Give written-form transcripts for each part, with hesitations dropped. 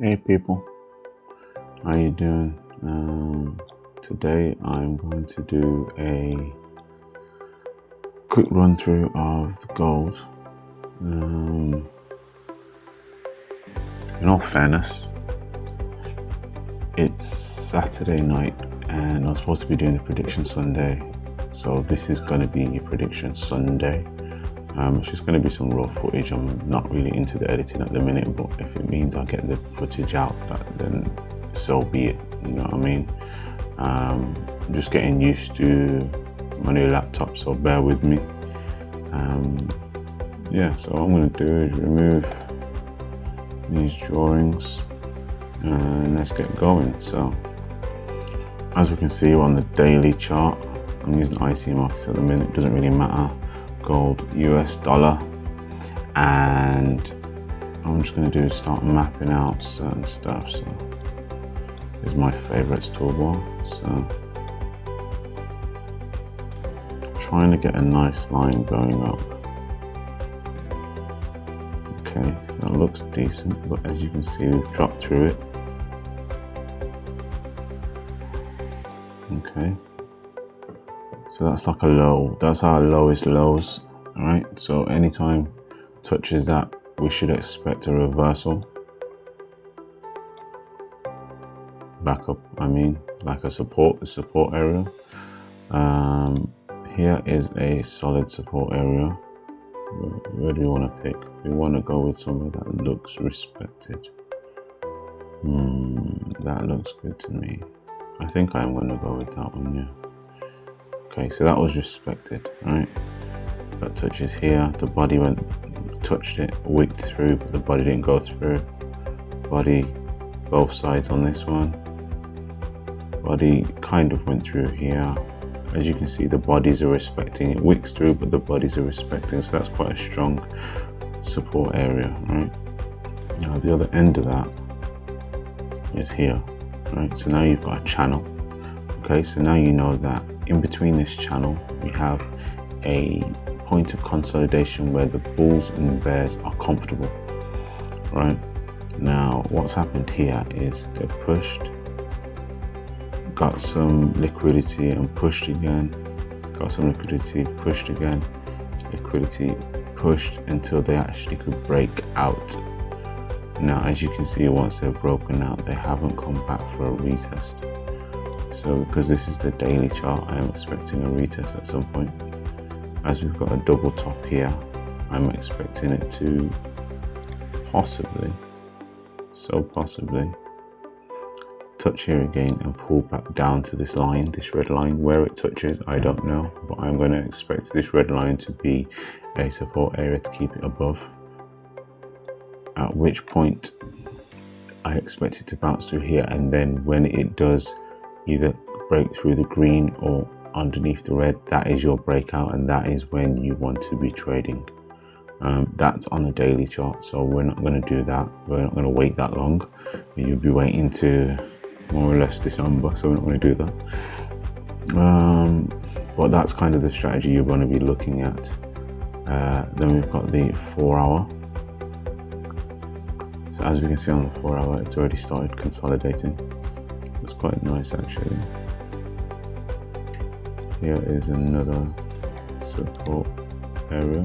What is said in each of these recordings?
Hey people, how you doing? Today I'm going to do a quick run through of gold. In all fairness, it's Saturday night and I was supposed to be doing the prediction Sunday, so this is going to be a prediction Sunday. It's just going to be some raw footage. I'm not really into the editing at the minute, but if it means I get the footage out, then so be it, you know what I mean? I'm just getting used to my new laptop, so bear with me. Yeah, so what I'm going to do is remove these drawings and let's get going. So as we can see on the daily chart, I'm using IC markets at the minute, it doesn't really matter. Gold, US dollar, and I'm just going to do is start mapping out certain stuff. So this is my favorites toolbar, so trying to get a nice line going up. Okay, that looks decent, but as you can see we've dropped through it. Okay, so that's like a low, that's our lowest lows. All right, so anytime touches that, we should expect a reversal back up, like a support, the support area. Here is a solid support area. Where do we want to pick? We want to go with somewhere that looks respected. That looks good to me. I think I'm going to go with that one, yeah. Okay, so that was respected, right? That touches here, the body touched it, wicked through, but the body didn't go through. Body, both sides on this one. Body kind of went through here. As you can see, the bodies are respecting it, wicks through, but the bodies are respecting, so that's quite a strong support area, right? Now the other end of that is here, right? So now you've got a channel. Okay, so now you know that in between this channel we have a point of consolidation where the bulls and bears are comfortable, right? Now what's happened here is they've pushed, got some liquidity and pushed again, got some liquidity, pushed again, liquidity, pushed until they actually could break out. Now as you can see, once they've broken out, they haven't come back for a retest. So because this is the daily chart, I am expecting a retest at some point. As we've got a double top here, I'm expecting it to possibly touch here again and pull back down to this line, this red line. Where it touches, I don't know, but I'm going to expect this red line to be a support area to keep it above, at which point I expect it to bounce through here, and then when it does either break through the green or underneath the red, that is your breakout, and that is when you want to be trading. That's on the daily chart, so we're not going to do that. We're not going to wait that long. You'll be waiting to more or less December, so we're not going to do that. But that's kind of the strategy you're going to be looking at. Then we've got the 4 hour. So as we can see on the 4 hour, it's already started consolidating. It's quite nice actually. Here is another support area.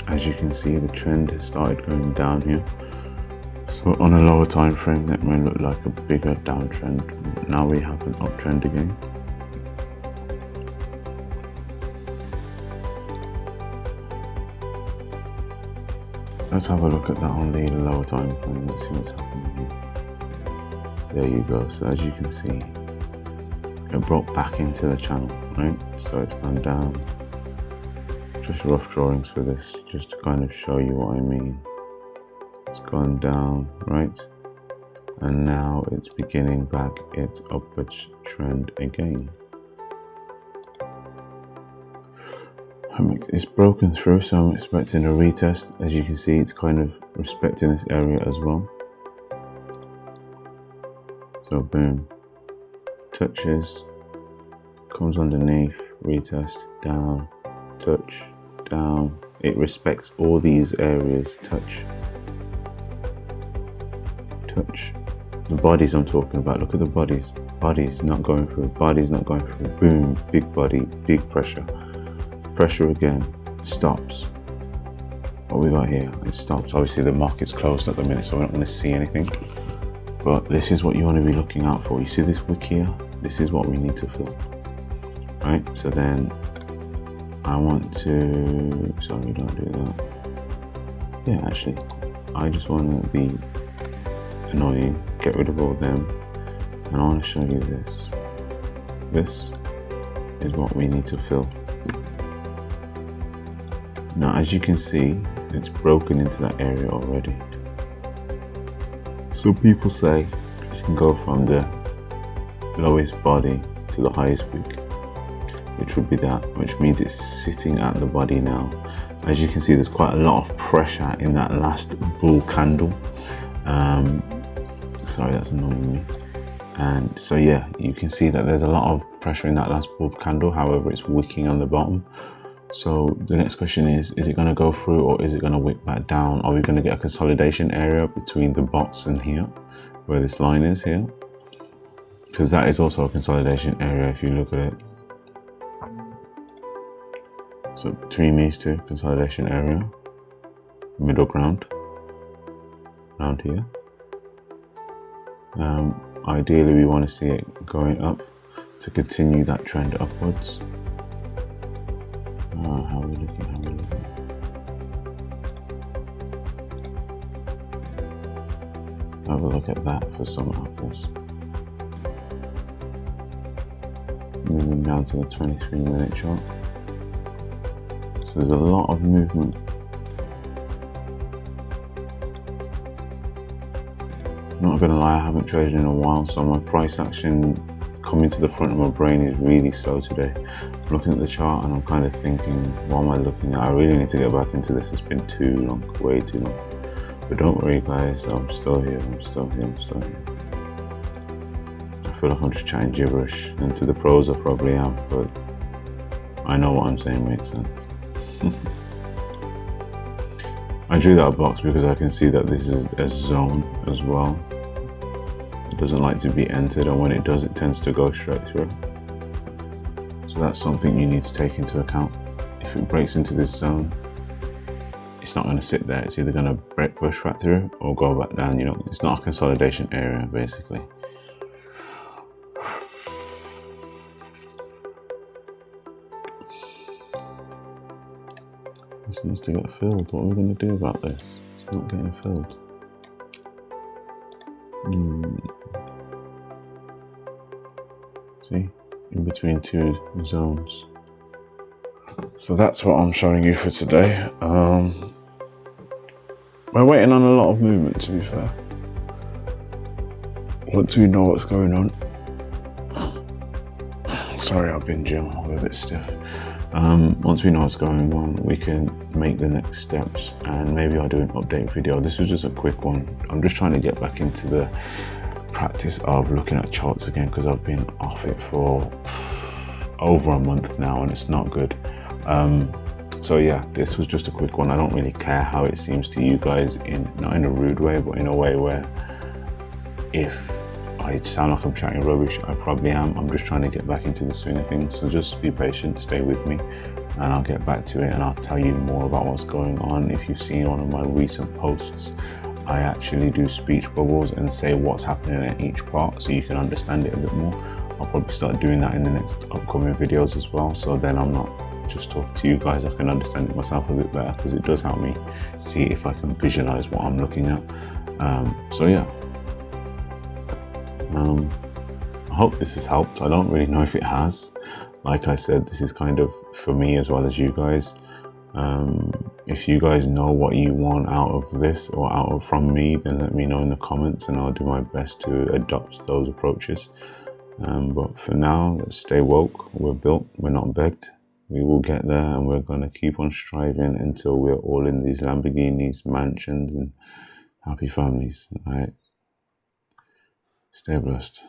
As you can see, the trend has started going down here. So on a lower time frame, that may look like a bigger downtrend. Now we have an uptrend again. Let's have a look at that on the lower time frame. Let's see what's happening here. There you go. So as you can see, it broke back into the channel, right? So it's gone down. Just rough drawings for this, just to kind of show you what I mean. It's gone down, right? And now it's beginning back its upwards trend again. It's broken through, so I'm expecting a retest. As you can see, it's kind of respecting this area as well. So So boom, touches, comes underneath, retest, down, touch, down. It respects all these areas. Touch, touch. The bodies I'm talking about, look at the bodies. Bodies not going through, bodies not going through. Boom, big body, big pressure. Pressure again, stops. What we got here, it stops. Obviously the market's closed at the minute, so we're not going to see anything. But this is what you want to be looking out for. You see this wick here? This is what we need to fill. Right, so then I want to, sorry, don't do that. Yeah, actually, I just want to be annoying, get rid of all them, and I want to show you this. This is what we need to fill. Now, as you can see, it's broken into that area already. So people say you can go from the lowest body to the highest wick, which would be that, which means it's sitting at the body now. As you can see, there's quite a lot of pressure in that last bull candle. Sorry, that's annoying me. And so yeah, you can see that there's a lot of pressure in that last bull candle. However, it's wicking on the bottom. So the next question is it going to go through, or is it going to wick back down? Are we going to get a consolidation area between the box and here, where this line is here? Because that is also a consolidation area if you look at it. So between these two, consolidation area, middle ground, around here. Ideally we want to see it going up to continue that trend upwards. How are we looking? How are we looking? Have a look at that for some apples. Moving down to the 23-minute chart. So there's a lot of movement. Not gonna lie, I haven't traded in a while, so my price action coming to the front of my brain is really slow today. I'm looking at the chart and I'm kind of thinking, what am I looking at? I really need to get back into this. It's been too long, way too long. But don't worry guys, I'm still here, I'm still here, I'm still here. I feel like I'm just chatting gibberish, and to the pros I probably am, but I know what I'm saying makes sense. I drew that box because I can see that this is a zone as well. It doesn't like to be entered, and when it does, it tends to go straight through. So that's something you need to take into account. If it breaks into this zone, it's not going to sit there. It's either going to push back through or go back down. You know, it's not a consolidation area basically. This needs to get filled. What are we going to do about this? It's not getting filled. See? In between two zones. So that's what I'm showing you for today. We're waiting on a lot of movement, to be fair. Once we know what's going on. Sorry, I've been gym, I'm a bit stiff. Once we know what's going on, we can make the next steps, and maybe I'll do an update video. This was just a quick one. I'm just trying to get back into the practice of looking at charts again, because I've been off it for over a month now and it's not good. So yeah, this was just a quick one. I don't really care how it seems to you guys, not in a rude way, but in a way where if I sound like I'm chatting rubbish, I probably am. I'm just trying to get back into the swing of things. So just be patient, stay with me, and I'll get back to it and I'll tell you more about what's going on. If you've seen one of my recent posts, I actually do speech bubbles and say what's happening at each part so you can understand it a bit more. I'll probably start doing that in the next upcoming videos as well. So then I'm not just talking to you guys, I can understand it myself a bit better, because it does help me see if I can visualize what I'm looking at. So yeah. I hope this has helped. I don't really know if it has. Like I said, this is kind of for me as well as you guys. If you guys know what you want out of this or from me, then let me know in the comments and I'll do my best to adopt those approaches. But for now, let's stay woke. We're built, we're not begged. We will get there, and we're going to keep on striving until we're all in these Lamborghinis, mansions and happy families. All right. Stay blessed.